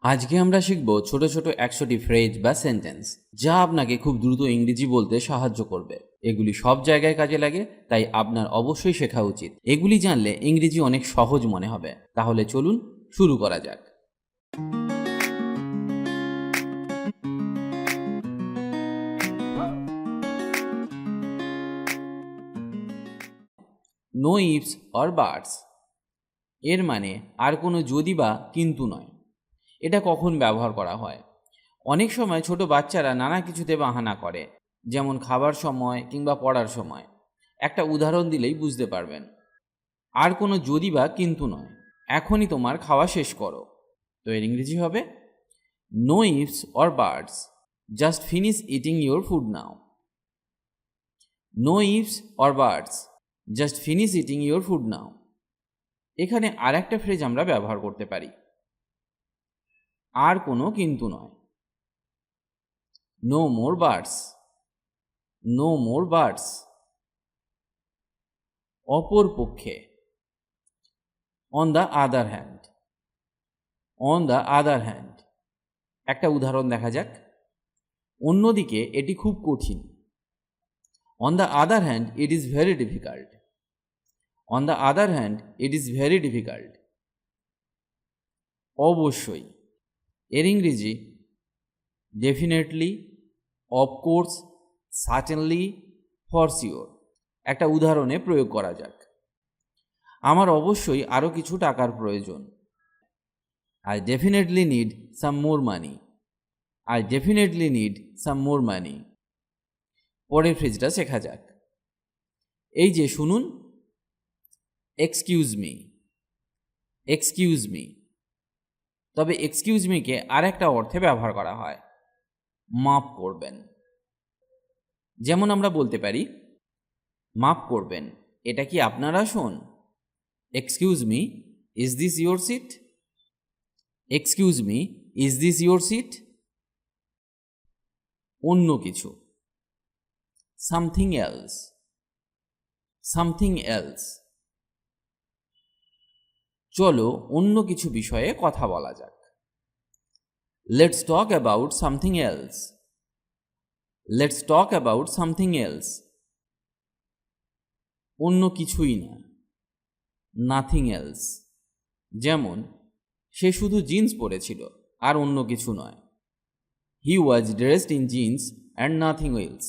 আজকে আমরা শিখব ছোট ছোট 100টি ফ্রেজ বা সেন্টেন্স যা আপনাকে খুব দ্রুত ইংরেজি বলতে সাহায্য করবে। এগুলি সব জায়গায় কাজে লাগে, তাই আপনার অবশ্যই শেখা উচিত। এগুলি জানলে ইংরেজি অনেক সহজ মনে হবে। তাহলে চলুন শুরু করা যাক। নো ইফস অর বাটস এর মানে আর কোনো যদি বা কিন্তু নয়। এটা কখন ব্যবহার করা হয়? অনেক সময় ছোট বাচ্চারা নানা কিছুতে বাহানা করে, যেমন খাবার সময় কিংবা পড়ার সময়। একটা উদাহরণ দিলেই বুঝতে পারবেন। আর কোনো যদি বা কিন্তু নয়, এখনই তোমার খাওয়া শেষ করো। তো এর ইংরেজি হবে no ifs or buts, just finish eating your food now. No ifs or buts, just finish eating your food now. এখানে আর একটা ফ্রেজ আমরা ব্যবহার করতে পারি, আর কোনো কিন্তু নয়। No more বাটস, no more বাটস। অপর পক্ষে, on the other hand, on the other hand. একটা উদাহরণ দেখা যাক। অন্যদিকে এটি খুব কঠিন। On the other hand it is very difficult, on the other hand it is very difficult. অবশ্যই, এর ইংরেজি definitely, of course, certainly, for sure. একটা উদাহরণে প্রয়োগ করা যাক। আমার অবশ্যই আরও কিছু টাকার প্রয়োজন। I definitely need some more money, I definitely need some more money. পরের ফ্রেজটা শেখা যাক। এই যে শুনুন, এক্সকিউজ মি, এক্সকিউজ মি। তবে এক্সকিউজ মিকে আর একটা অর্থে ব্যবহার করা হয়, মাফ করবেন। যেমন আমরা বলতে পারি, মাফ করবেন, এটা কি আপনার আসন? Excuse me, is this your seat? Excuse me, is this your seat? অন্য কিছু, সামথিং এলস, সামথিং এলস। চলো অন্য কিছু বিষয়ে কথা বলা যাক। Let's talk about something else, let's talk about something else. অন্য কিছুই না, নাথিং এলস। যেমন, সে শুধু জিন্স পরেছিল আর অন্য কিছু নয়। He was dressed in jeans and nothing else,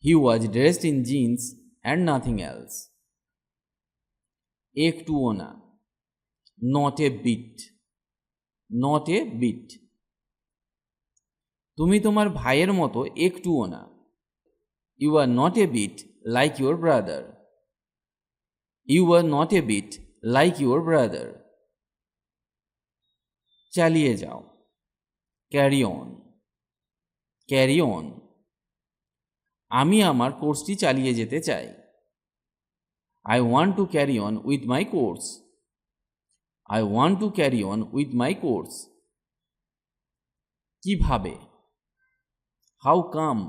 he was dressed in jeans and nothing else. একটুও না, not a bit, not a bit. তুমি তোমার ভাইয়ের মতো একটুও না। You are not a bit like your brother, you are not a bit like your brother. চালিয়ে যাও, ক্যারি অন, ক্যারি অন। আমি আমার কোর্সটি চালিয়ে যেতে চাই। I want to carry on with my course, I want to carry on with my course. কিভাবে, how come,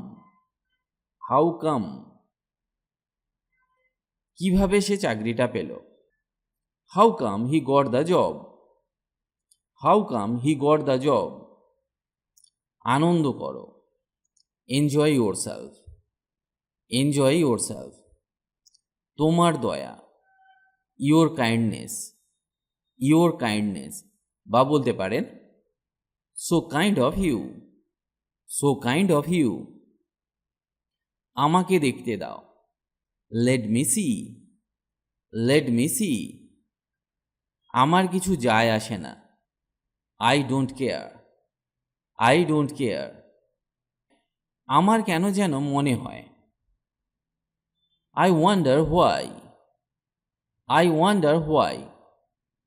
how come. কিভাবে সে চাকরিটা পেল? How come he got the job, how come he got the job. আনন্দ করো, enjoy yourself, enjoy yourself. তোমার দয়া, your kindness, your kindness. বা বলতে পারেন, so kind of you, so kind of you. আমাকে দেখতে দাও, late me see, let me see. আমার কিছু যায় আসে না, I don't care, I don't care. আমার কেন যেন মনে হয়, I wonder why, I wonder why.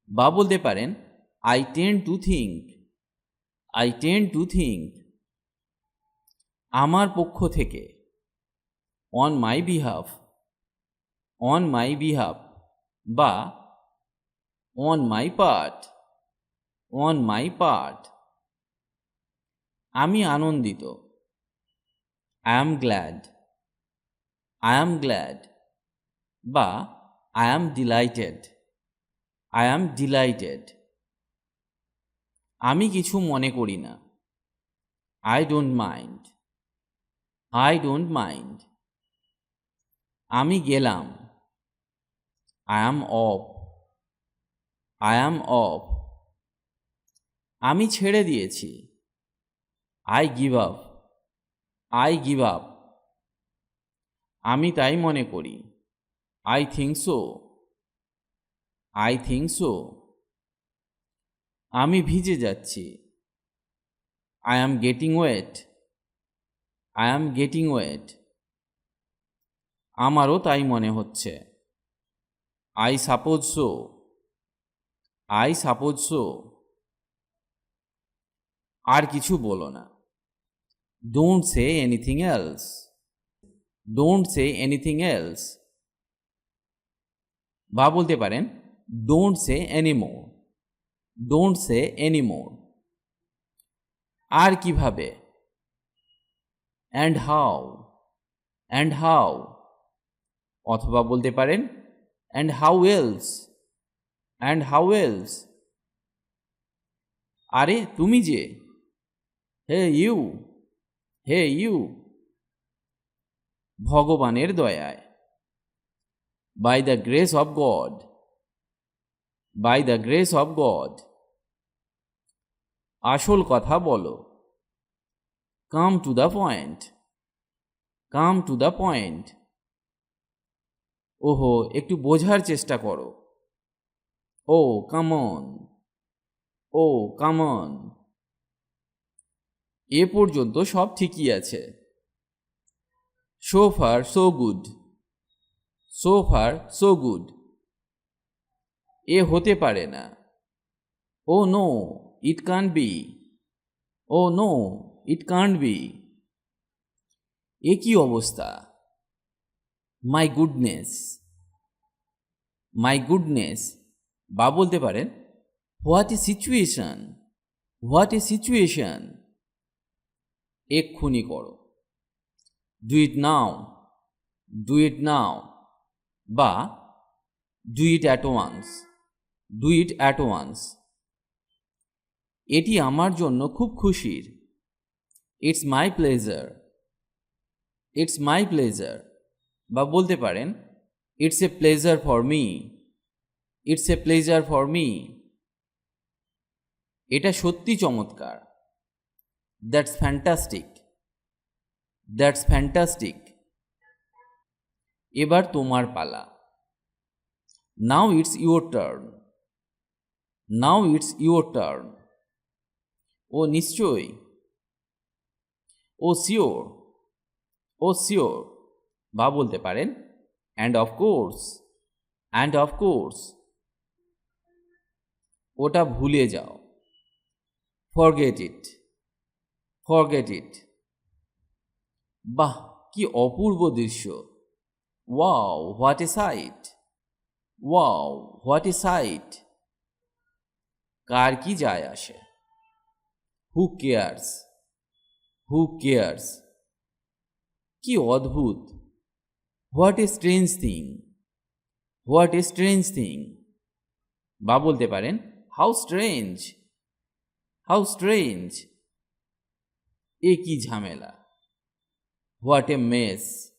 বা বলতে পারেন, I tend to think, I tend to think. আমার পক্ষ থেকে, on my behalf, on my behalf. বা on my part, on my part. আমি আনন্দিত, I am glad, I am glad. বা I am delighted, I am delighted. আমি কিছু মনে করি না। I don't mind. I don't mind. আমি গেলাম। I am off. I am off. আমি ছেড়ে দিয়েছি। I give up. I give up. আমি তাই মনে করি। I think so. I think so. আমি ভিজে যাচ্ছি। I am getting wet. I am getting wet. আমারও তাই মনে হচ্ছে। I suppose so. I suppose so. আর কিছু বলো না। Don't say anything else. Don't say anything else. বা বলতে পারেন don't say anymore. Don't say anymore. আর কিভাবে? And how. And how. অথবা বলতে পারেন and how else. And how else. আরে তুমি যে। Hey you. Hey you. ভগবানের দয়ায়। By the grace of God. By the grace of God. আসল কথা বলো। Come to the point. Come to the point. ওহো, একটু বোঝার চেষ্টা করো। ও come on. O come on. এ পর্যন্ত সব ঠিকই আছে। So far so good. So far so good. এ হতে পারে না। Oh no, it can't be. Oh no, it can't be. এ কি অবস্থা? My goodness. My goodness. বা বলতে পারেন what a situation. What a situation. এক্ষুনি করো। Do it now. Do it now. বা do it at once. Do it at once. এটি আমার জন্য খুব খুশির। It's my pleasure. It's my pleasure. বা বলতে পারেন it's a pleasure for me. It's a pleasure for me. এটা সত্যি চমৎকার। That's fantastic. That's fantastic. এবার তোমার পালা। Now it's your turn. Now it's your turn. ও নিশ্চয়ই। Oh sure. Oh sure. বা বলতে পারেন and of course. And of course. ওটা ভুলে যাও। Forget it. Forget it. বাহ, কি অপূর্ব দৃশ্য। Wow what a sight. Wow what a sight. কার কি যায় আসে? Who cares. Who cares. কি অদ্ভুত। What a strange thing. What a strange thing. বা বলতে পারেন হাউ স্ট্রেঞ্জ। How strange. এ কি ঝামেলা। What a mess.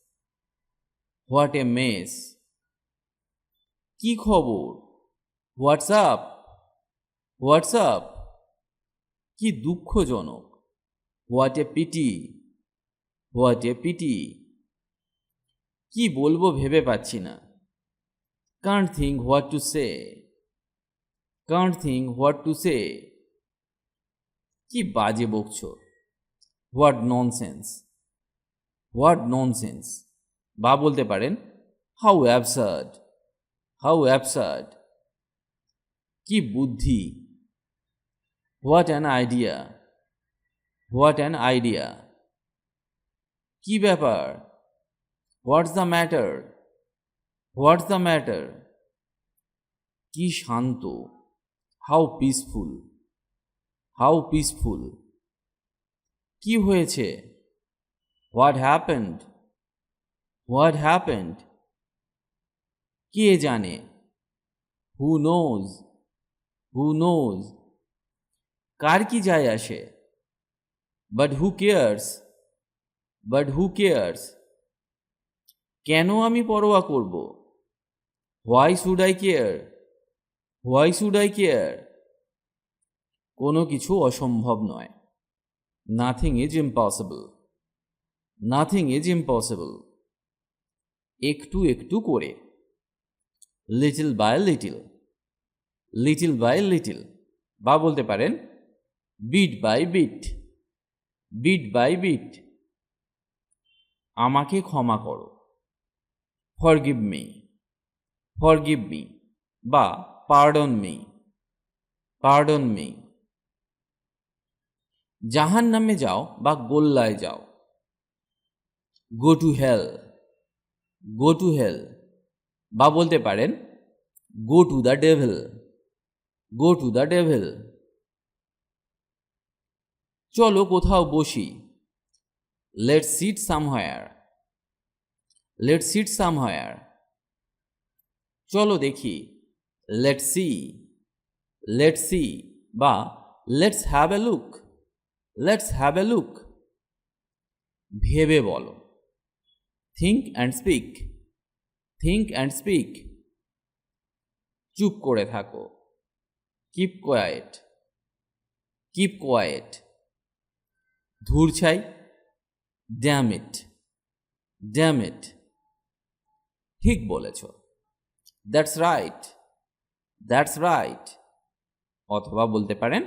What a mess. কি খবর। হোয়াটসঅ্যাপ। হোয়াটসঅ্যাপ। কি দুঃখজনক। What a pity. What a pity. কি বলবো ভেবে পাচ্ছি না। Can't think what to say. Can't think what to say. কি বাজে বকছো। What nonsense. What nonsense. বা বলতে পারেন হাউ অ্যাবসার্ড। How absurd. কি বুদ্ধি। What an idea. What an idea. কি ব্যাপার। What's the matter. What's the matter. কি শান্ত। How peaceful. How peaceful. কি হয়েছে। What happened. What happened. কে জানে। Who knows. Who knows. কার কি যায় আসে? But who cares? But who cares? কেন আমি পরোয়া করব? Why should I care? Why should I care? কোনো কিছু অসম্ভব নয়। Nothing is impossible. Nothing is impossible. একটু একটু করে। Little by little. Little by little. বা বলতে পারেন bit by bit. Bit by bit. আমাকে ক্ষমা করো। Forgive me. ফরগিভ মি বা পার্ডন মি। Pardon me. জাহান নামে যাও বা গোল্লায় যাও। Go to hell. Go to hell. বা বলতে পারেন go to the devil. Go to the devil. চলো কোথাও বসি। Let's sit somewhere. Let's sit somewhere. চলো দেখি। Let's see. লেটস সি বা let's have a look. Let's have a look. ভেবে বলো। Think and speak. Think and speak. চুপ করে থাকো। Keep quiet. Keep quiet. ধুর ছাই। Damn it. Damn it. ঠিক বলেছ। That's right. That's right. অথবা বলতে পারেন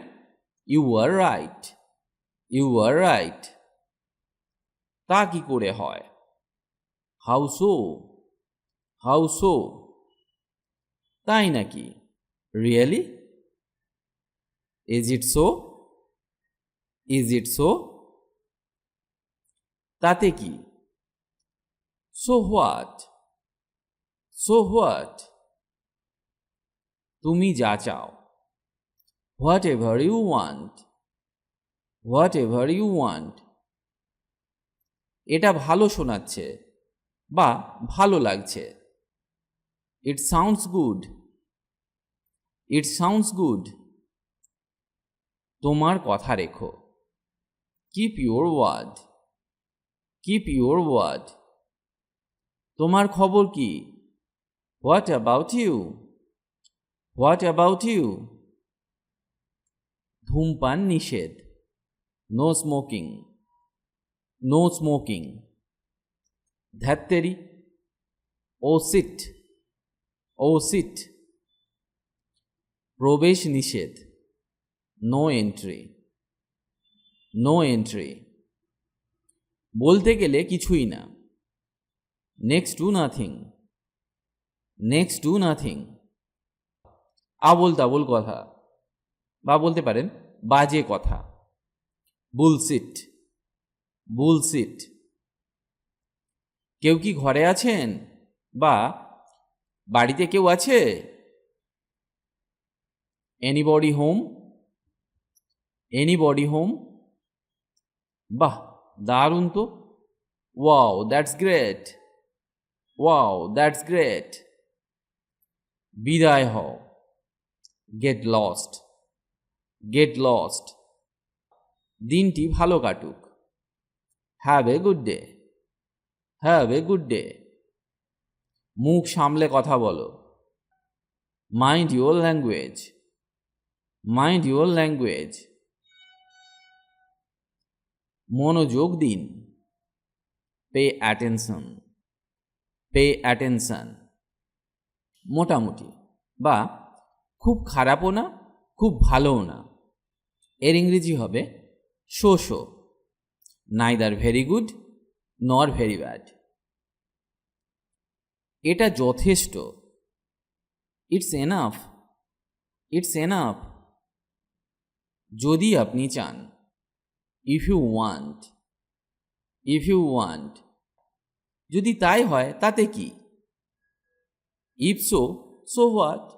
you are right. You are right. তা কি করে হয়? How so? How so? তাই নাকি? Really? Is it so? Is it so? তাতে কি? So what? So what? তুমি যা চাও। Whatever you want. What ever you want. এটা ভালো শোনাচ্ছে বা ভালো লাগছে। It sounds good. It sounds good. তোমার কথা রেখো। Keep your word. Keep your word. তোমার খবর কি? What about you? What about you? ধূমপান নিষেধ। No smoking. No smoking. ধ্যাত্তেরি। Oh shit. Oh shit. প্রবেশ নিষেধ। No entry. No entry. বলতে গেলে কিছুই না। Next to nothing. Next to nothing. আবোল তাবোল কথা বা বলতে পারেন বাজে কথা। বুলসিট। বুলসিট। কেউ কি ঘরে আছেন বা বাড়িতে কেউ আছে? Anybody home? Anybody home. বাহ, দারুণ তো। Wow, that's great. Wow, that's great. বিদায় হও। Get lost. Get lost. দিনটি ভালো কাটুক। Have a good day. Have a good day. মুখ সামলে কথা বলো। Mind your language. Mind your language. মনোযোগ দিন। Pay attention. Pay attention. মোটামুটি বা খুব খারাপও না খুব ভালোও না। এর ইংরেজি হবে so so. Neither very good nor very bad. এটা যথেষ্ট। It's enough. It's enough. যদি আপনি চান। If you want. If you want. যদি তাই হয় তাতে কি? If so, so what?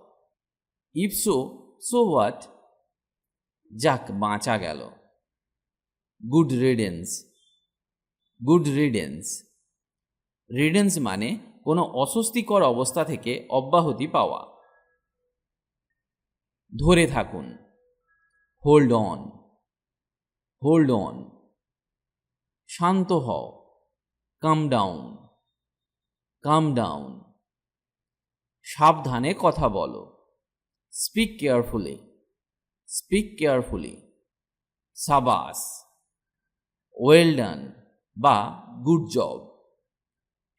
If so, so what? যাক, বাঁচা গেল। গুড রিডেন্স। গুড রিডেন্স। রিডেন্স মানে কোনো অস্বস্তিকর অবস্থা থেকে অব্যাহতি পাওয়া। ধরে থাকুন। Hold on, hold on. শান্ত হও, কাম ডাউন, কাম ডাউন। সাবধানে কথা বলো, স্পিক কেয়ারফুলি, স্পিক কেয়ারফুলি। সাবাস, ওয়েল ডান বা গুড জব।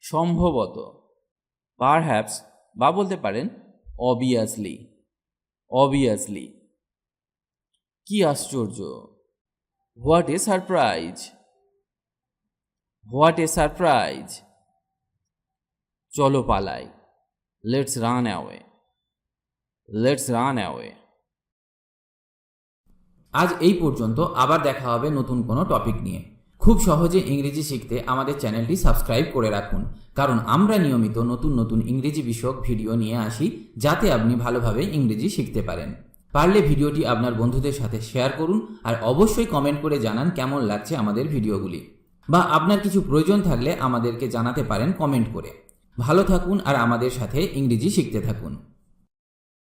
সম্ভবত, পারহ্যাপস বা বলতে পারেন অবভিয়াসলি, অবভিয়াসলি। কি আশ্চর্য, what a surprise, what a surprise. চলো পালাই, let's run away, let's run away. আজ এই পর্যন্ত, আবার দেখা হবে নতুন কোনো টপিক নিয়ে। খুব সহজে ইংরেজি শিখতে আমাদের চ্যানেলটি সাবস্ক্রাইব করে রাখুন, কারণ আমরা নিয়মিত নতুন নতুন ইংরেজি বিষয়ক ভিডিও নিয়ে আসি, যাতে আপনি ভালোভাবে ইংরেজি শিখতে পারেন। পারলে ভিডিওটি আপনার বন্ধুদের সাথে শেয়ার করুন, আর অবশ্যই কমেন্ট করে জানান কেমন লাগছে আমাদের ভিডিওগুলি, বা আপনার কিছু প্রয়োজন থাকলে আমাদেরকে জানাতে পারেন কমেন্ট করে। ভালো থাকুন আর আমাদের সাথে ইংরেজি শিখতে থাকুন।